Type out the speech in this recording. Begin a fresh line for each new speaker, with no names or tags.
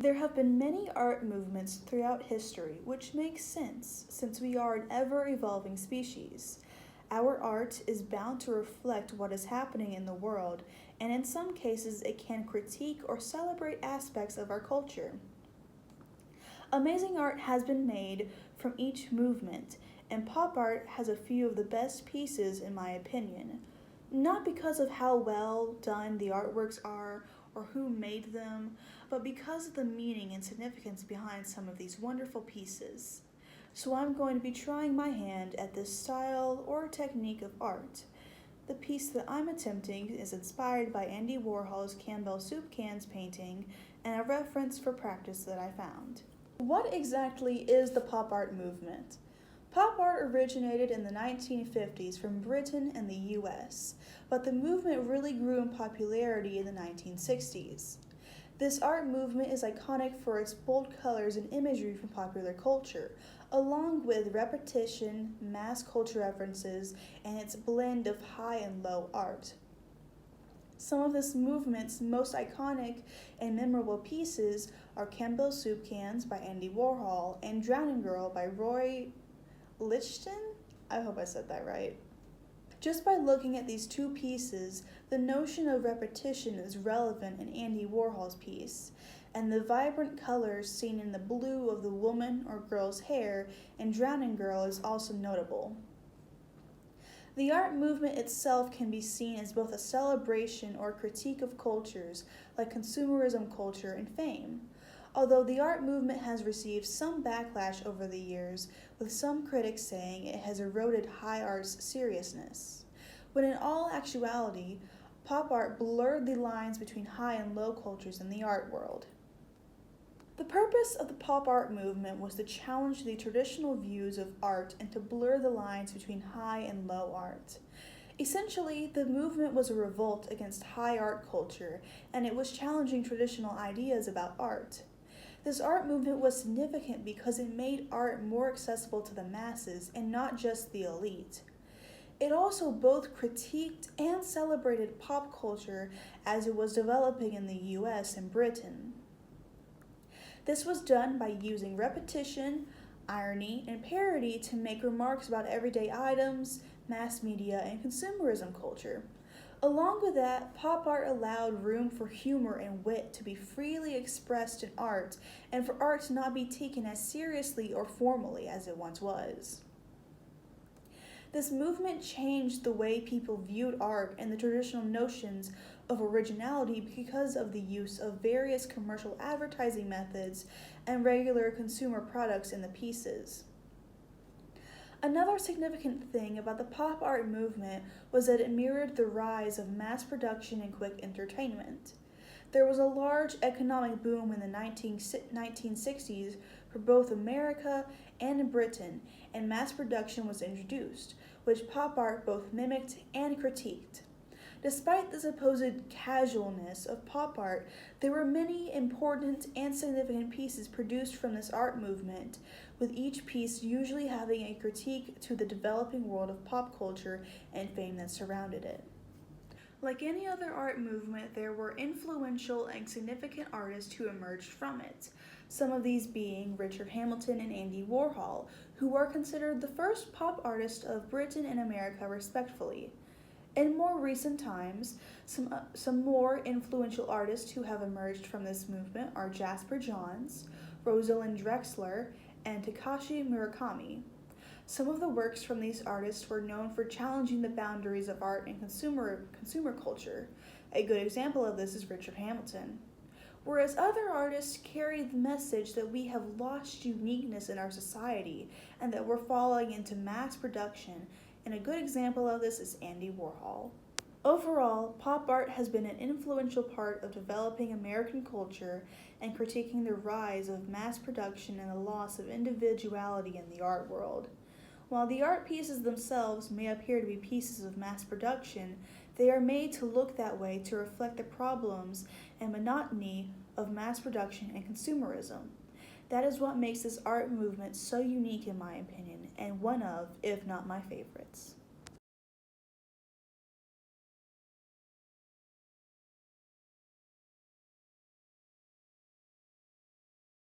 There have been many art movements throughout history, which makes sense since we are an ever evolving species. Our art is bound to reflect what is happening in the world, and in some cases, it can critique or celebrate aspects of our culture. Amazing art has been made from each movement, and pop art has a few of the best pieces in my opinion. Not because of how well done the artworks are or who made them, but because of the meaning and significance behind some of these wonderful pieces. So I'm going to be trying my hand at this style or technique of art. The piece that I'm attempting is inspired by Andy Warhol's Campbell Soup Cans painting and a reference for practice that I found. What exactly is the pop art movement? Pop art originated in the 1950s from Britain and the US, but the movement really grew in popularity in the 1960s. This art movement is iconic for its bold colors and imagery from popular culture, along with repetition, mass culture references, and its blend of high and low art. Some of this movement's most iconic and memorable pieces are Campbell Soup Cans by Andy Warhol and Drowning Girl by Roy Lichtenstein? I hope I said that right. Just by looking at these two pieces, the notion of repetition is relevant in Andy Warhol's piece, and the vibrant colors seen in the blue of the woman or girl's hair in Drowning Girl is also notable. The art movement itself can be seen as both a celebration or critique of cultures like consumerism culture and fame. Although the art movement has received some backlash over the years, with some critics saying it has eroded high art's seriousness. When in all actuality, pop art blurred the lines between high and low cultures in the art world. The purpose of the pop art movement was to challenge the traditional views of art and to blur the lines between high and low art. Essentially, the movement was a revolt against high art culture, and it was challenging traditional ideas about art. This art movement was significant because it made art more accessible to the masses and not just the elite. It also both critiqued and celebrated pop culture as it was developing in the US and Britain. This was done by using repetition, irony, and parody to make remarks about everyday items, mass media, and consumerism culture. Along with that, pop art allowed room for humor and wit to be freely expressed in art and for art to not be taken as seriously or formally as it once was. This movement changed the way people viewed art and the traditional notions of originality because of the use of various commercial advertising methods and regular consumer products in the pieces. Another significant thing about the pop art movement was that it mirrored the rise of mass production and quick entertainment. There was a large economic boom in the 1960s for both America and Britain, and mass production was introduced, which pop art both mimicked and critiqued. Despite the supposed casualness of pop art, there were many important and significant pieces produced from this art movement, with each piece usually having a critique to the developing world of pop culture and fame that surrounded it. Like any other art movement, there were influential and significant artists who emerged from it, some of these being Richard Hamilton and Andy Warhol, who are considered the first pop artists of Britain and America respectively. In more recent times, some more influential artists who have emerged from this movement are Jasper Johns, Rosalind Drexler, and Takashi Murakami. Some of the works from these artists were known for challenging the boundaries of art and consumer culture. A good example of this is Richard Hamilton. Whereas other artists carry the message that we have lost uniqueness in our society and that we're falling into mass production, and a good example of this is Andy Warhol. Overall, pop art has been an influential part of developing American culture and critiquing the rise of mass production and the loss of individuality in the art world. While the art pieces themselves may appear to be pieces of mass production, they are made to look that way to reflect the problems and monotony of mass production and consumerism. That is what makes this art movement so unique in my opinion, and one of, if not my favorites.